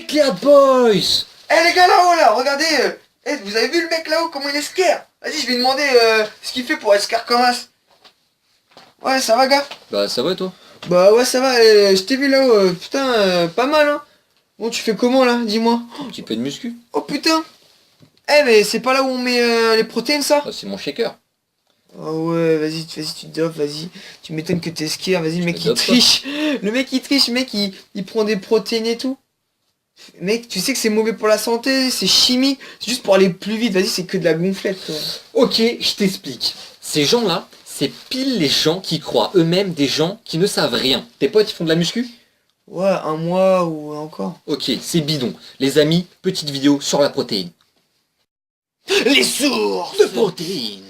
Clear Boys. Eh les gars là-haut là, regardez, vous avez vu le mec là-haut, comment il est scare? Vas-y, je vais lui demander ce qu'il fait pour être scare comme as. Ouais, ça va gars? Bah ça va et toi? Bah ouais, ça va, je t'ai vu là-haut, putain, pas mal hein. Bon, tu fais comment là, dis-moi? Un petit peu de muscu. Oh putain. Eh mais c'est pas là où on met les protéines ça? Bah, c'est mon shaker. Oh ouais, vas-y, tu dopes, vas-y. Tu m'étonnes que t'es skier, vas-y, le mec me il dope pas. triche. Le mec il triche, le mec il prend des protéines et tout. Mec, tu sais que c'est mauvais pour la santé, c'est chimique, c'est juste pour aller plus vite, vas-y, c'est que de la gonflette toi. Ok, je t'explique. Ces gens-là, c'est pile les gens qui croient eux-mêmes des gens qui ne savent rien. Tes potes, ils font de la muscu? Ouais, un mois ou encore. Ok, c'est bidon. Les amis, petite vidéo sur la protéine. Les sources De protéines.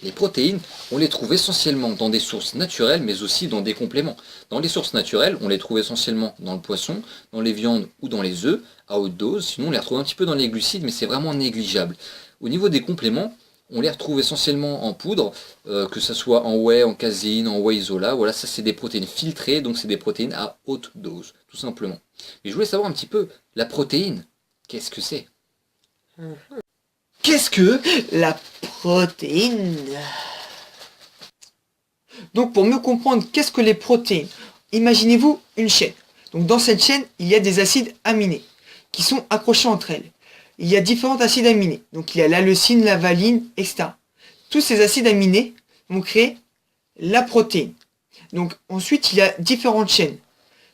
Les protéines, on les trouve essentiellement dans des sources naturelles, mais aussi dans des compléments. Dans les sources naturelles, on les trouve essentiellement dans le poisson, dans les viandes ou dans les œufs, à haute dose. Sinon, on les retrouve un petit peu dans les glucides, mais c'est vraiment négligeable. Au niveau des compléments, on les retrouve essentiellement en poudre, que ce soit en whey, en caséine, en whey isola. Voilà, ça c'est des protéines filtrées, donc c'est des protéines à haute dose, tout simplement. Mais je voulais savoir un petit peu, la protéine, qu'est-ce que c'est? Qu'est-ce que... La protéine. Donc pour mieux comprendre qu'est-ce que les protéines, imaginez-vous une chaîne. Donc dans cette chaîne, il y a des acides aminés qui sont accrochés entre elles. Il y a différents acides aminés. Donc il y a la leucine, la valine, etc. Tous ces acides aminés vont créer la protéine. Donc ensuite, il y a différentes chaînes.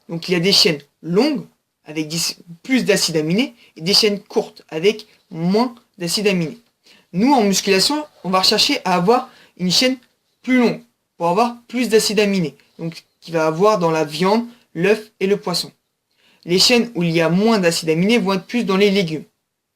Donc il y a des chaînes longues avec plus d'acides aminés et des chaînes courtes avec moins d'acides aminés. Nous, en musculation, on va rechercher à avoir une chaîne plus longue pour avoir plus d'acides aminés. Donc, qui va avoir dans la viande, l'œuf et le poisson. Les chaînes où il y a moins d'acides aminés vont être plus dans les légumes.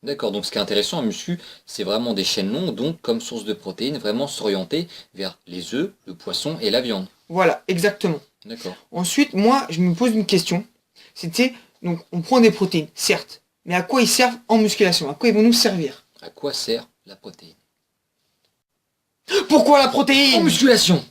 D'accord, donc ce qui est intéressant en muscu, c'est vraiment des chaînes longues, donc comme source de protéines, vraiment s'orienter vers les œufs, le poisson et la viande. Voilà, exactement. D'accord. Ensuite, moi, je me pose une question. C'était, donc, on prend des protéines, certes. Mais à quoi ils servent en musculation? À quoi ils vont nous servir? À quoi sert la protéine? Pourquoi la En protéine? musculation!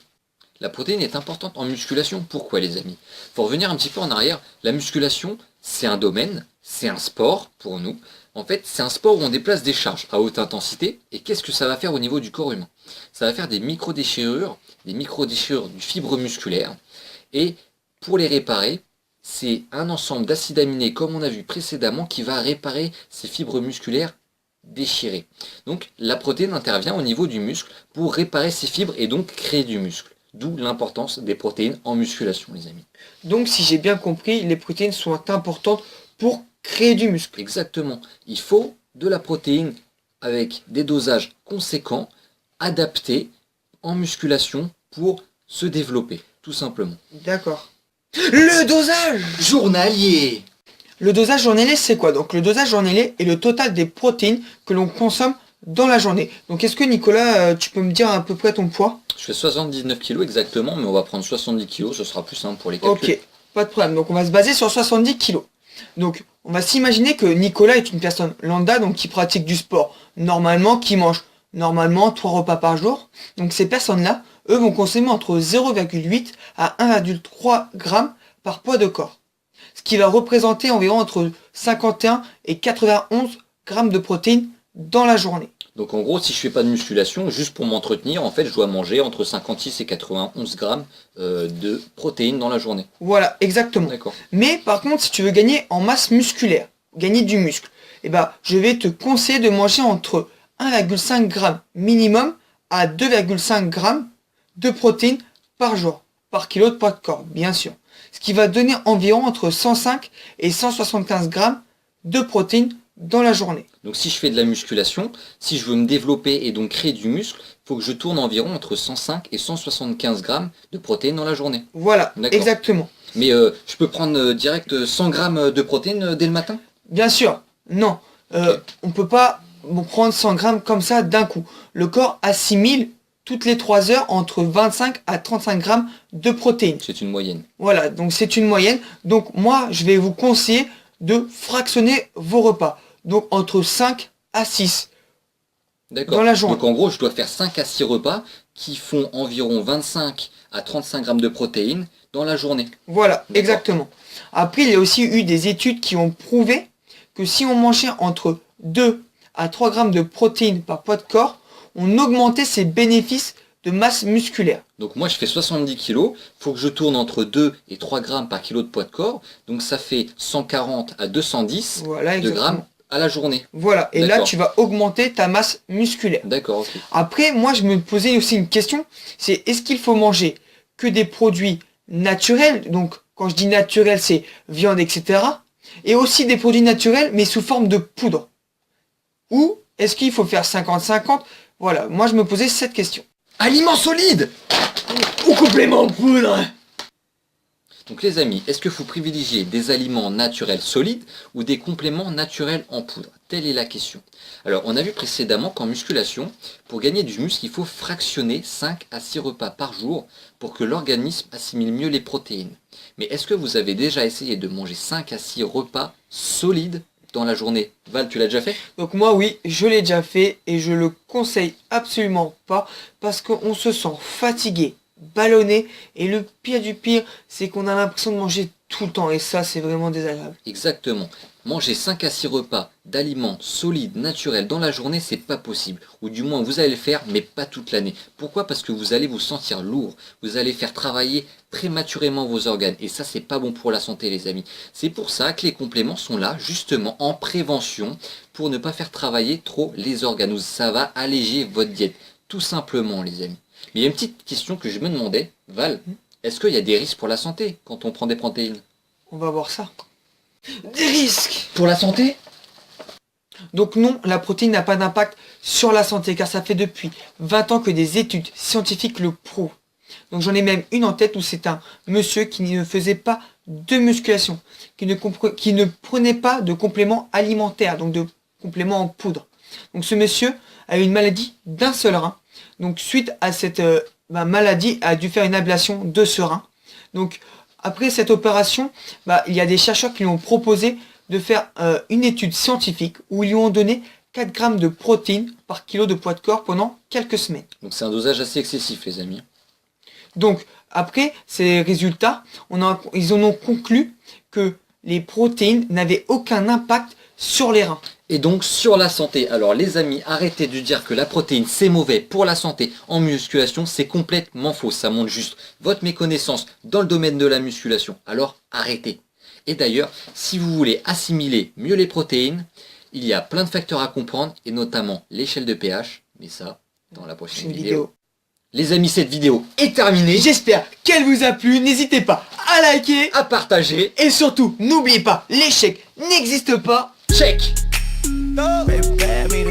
La protéine est importante en musculation. Pourquoi les amis? Pour revenir un petit peu en arrière, la musculation, c'est un domaine, c'est un sport pour nous. En fait, c'est un sport où on déplace des charges à haute intensité. Et qu'est-ce que ça va faire au niveau du corps humain? Ça va faire des micro-déchirures du fibre musculaire. Et pour les réparer, c'est un ensemble d'acides aminés, comme on a vu précédemment, qui va réparer ces fibres musculaires déchirées. Donc la protéine intervient au niveau du muscle pour réparer ces fibres et donc créer du muscle. D'où l'importance des protéines en musculation, les amis. Donc, si j'ai bien compris, les protéines sont importantes pour créer du muscle. Exactement. Il faut de la protéine avec des dosages conséquents, adaptés en musculation pour se développer, tout simplement. D'accord. Le dosage! Journalier! Le dosage journalier, c'est quoi? Donc le dosage journalier est le total des protéines que l'on consomme dans la journée. Donc est-ce que Nicolas, tu peux me dire à peu près ton poids? Je fais 79 kg exactement, mais on va prendre 70 kg, ce sera plus simple pour les calculs. Ok, pas de problème. Donc on va se baser sur 70 kg. Donc on va s'imaginer que Nicolas est une personne lambda, donc qui pratique du sport normalement, qui mange normalement 3 repas par jour. Donc ces personnes-là, eux, vont consommer entre 0,8 à 1,3 g par poids de corps. Ce qui va représenter environ entre 51 et 91 grammes de protéines dans la journée. Donc en gros, si je fais pas de musculation, juste pour m'entretenir, en fait, je dois manger entre 56 et 91 grammes de protéines dans la journée. Voilà, exactement. D'accord. Mais par contre, si tu veux gagner en masse musculaire, gagner du muscle, eh ben, je vais te conseiller de manger entre 1,5 g minimum à 2,5 g de protéines par jour, par kilo de poids de corps, bien sûr. Ce qui va donner environ entre 105 et 175 grammes de protéines dans la journée. Donc si je fais de la musculation, si je veux me développer et donc créer du muscle, il faut que je tourne environ entre 105 et 175 grammes de protéines dans la journée. Voilà, exactement. Mais je peux prendre direct 100 grammes de protéines dès le matin? Bien sûr, non. On peut pas prendre 100 grammes comme ça d'un coup. Le corps assimile toutes les 3 heures entre 25 à 35 grammes de protéines. C'est une moyenne. Voilà, donc c'est une moyenne. Donc moi, je vais vous conseiller de fractionner vos repas. Donc entre 5 à 6 dans la journée. Donc en gros, je dois faire 5 à 6 repas qui font environ 25 à 35 grammes de protéines dans la journée. Voilà, D'accord. exactement. Après, il y a aussi eu des études qui ont prouvé que si on mangeait entre 2 à 3 grammes de protéines par poids de corps, on augmentait ses bénéfices de masse musculaire. Donc moi je fais 70 kg, faut que je tourne entre 2 et 3 grammes par kilo de poids de corps, donc ça fait 140 à 210 Voilà, de exactement. grammes à la journée. Voilà, et là D'accord. tu vas augmenter ta masse musculaire. D'accord, ok. Après, moi je me posais aussi une question, c'est est-ce qu'il faut manger que des produits naturels, donc quand je dis naturel c'est viande, etc. Et aussi des produits naturels mais sous forme de poudre. Ou est-ce qu'il faut faire 50-50? Voilà, moi je me posais cette question. Aliments solides Ou complément de poudre. Donc les amis, est-ce que vous privilégiez des aliments naturels solides ou des compléments naturels en poudre? Telle est la question. Alors on a vu précédemment qu'en musculation, pour gagner du muscle, il faut fractionner 5 à 6 repas par jour pour que l'organisme assimile mieux les protéines. Mais est-ce que vous avez déjà essayé de manger 5 à 6 repas solides dans la journée? Val, tu l'as déjà fait? Donc moi oui, je l'ai déjà fait et je le conseille absolument pas parce qu'on se sent fatigué, ballonné et le pire du pire, c'est qu'on a l'impression de manger tout le temps et ça c'est vraiment désagréable. Exactement. Manger 5 à 6 repas d'aliments solides, naturels dans la journée, c'est pas possible. Ou du moins vous allez le faire, mais pas toute l'année. Pourquoi? Parce que vous allez vous sentir lourd. Vous allez faire travailler prématurément vos organes. Et ça, c'est pas bon pour la santé, les amis. C'est pour ça que les compléments sont là, justement, en prévention, pour ne pas faire travailler trop les organes. Ça va alléger votre diète. Tout simplement, les amis. Mais il y a une petite question que je me demandais. Val, est-ce qu'il y a des risques pour la santé quand on prend des protéines? On va voir ça. Des risques. Pour la santé? Donc non, la protéine n'a pas d'impact sur la santé car ça fait depuis 20 ans que des études scientifiques le prouvent. Donc j'en ai même une en tête où c'est un monsieur qui ne faisait pas de musculation, qui ne prenait pas de compléments alimentaires, donc de compléments en poudre. Donc ce monsieur a eu une maladie d'un seul rein. Donc suite à cette maladie, a dû faire une ablation de ce rein. Donc après cette opération, il y a des chercheurs qui lui ont proposé de faire une étude scientifique où ils lui ont donné 4 grammes de protéines par kilo de poids de corps pendant quelques semaines. Donc c'est un dosage assez excessif, les amis. Donc après ces résultats, ils en ont conclu que les protéines n'avaient aucun impact sur les reins. Et donc sur la santé. Alors les amis, arrêtez de dire que la protéine c'est mauvais pour la santé en musculation, c'est complètement faux. Ça montre juste votre méconnaissance dans le domaine de la musculation. Alors arrêtez. Et d'ailleurs, si vous voulez assimiler mieux les protéines, il y a plein de facteurs à comprendre et notamment l'échelle de pH. Mais ça, dans la prochaine vidéo. Les amis, cette vidéo est terminée. J'espère qu'elle vous a plu. N'hésitez pas à liker, À partager. et surtout, n'oubliez pas, l'échec n'existe pas. Check. Prepare me